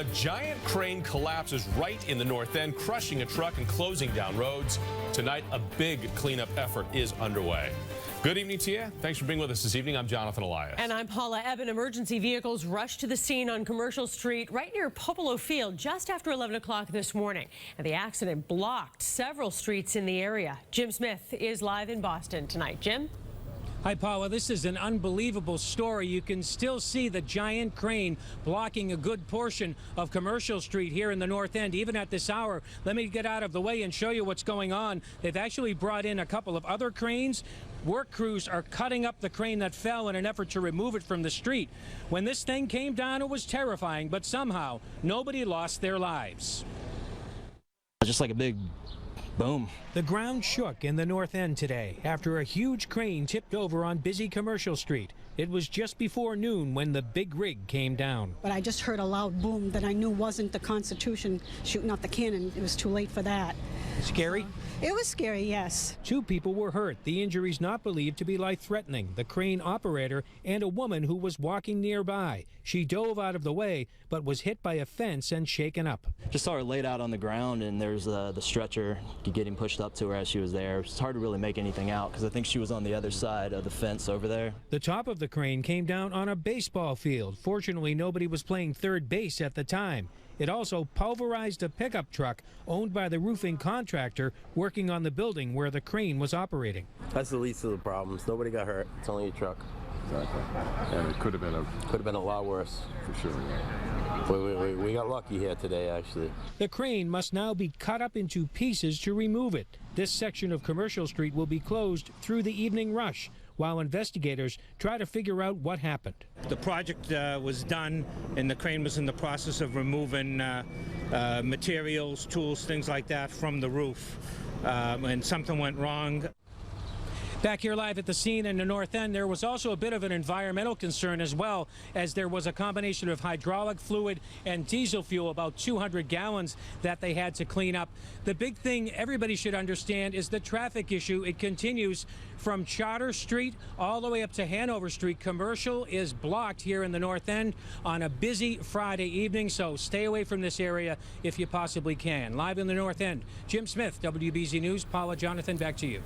A giant crane collapses right in the north end, crushing a truck and closing down roads. Tonight, a big cleanup effort is underway. Good evening to you. Thanks for being with us this evening. I'm Jonathan Elias. And I'm Paula Eben. Emergency vehicles rushed to the scene on Commercial Street right near Popolo Field just after 11 o'clock this morning. And the accident blocked several streets in the area. Jim Smith is live in Boston tonight. Jim? Hi, Paula. This is an unbelievable story. You can still see the giant crane blocking a good portion of Commercial Street here in the North End, even at this hour. Let me get out of the way and show you what's going on. They've actually brought in a couple of other cranes. Work crews are cutting up the crane that fell in an effort to remove it from the street. When this thing came down, it was terrifying, but somehow nobody lost their lives. Just like a big boom. The ground shook in the North End today after a huge crane tipped over on busy Commercial Street. It was just before noon when the big rig came down. But I just heard a loud boom that I knew wasn't the Constitution shooting out the cannon. It was too late for that. Scary? It was scary, yes. 2 people were hurt. The injuries not believed to be life-threatening. The crane operator and a woman who was walking nearby. She dove out of the way, but was hit by a fence and shaken up. Just saw her laid out on the ground, and there's the stretcher getting pushed up to her as she was there. It's hard to really make anything out because I think she was on the other side of the fence over there. The top of the crane came down on a baseball field. Fortunately, nobody was playing third base at the time. It also pulverized a pickup truck owned by the roofing contractor working on the building where the crane was operating. That's the least of the problems. Nobody got hurt. It's only a truck. Exactly. And it could have been a lot worse. For sure. We got lucky here today, actually. The crane must now be cut up into pieces to remove it. This section of Commercial Street will be closed through the evening rush while investigators try to figure out what happened. The project was done, and the crane was in the process of removing materials, tools, things like that from the roof, and something went wrong. Back here live at the scene in the North End, there was also a bit of an environmental concern as well, as there was a combination of hydraulic fluid and diesel fuel, about 200 gallons, that they had to clean up. The big thing everybody should understand is the traffic issue. It continues from Charter Street all the way up to Hanover Street. Commercial is blocked here in the North End on a busy Friday evening, so stay away from this area if you possibly can. Live in the North End, Jim Smith, WBZ News. Paula, Jonathan, back to you.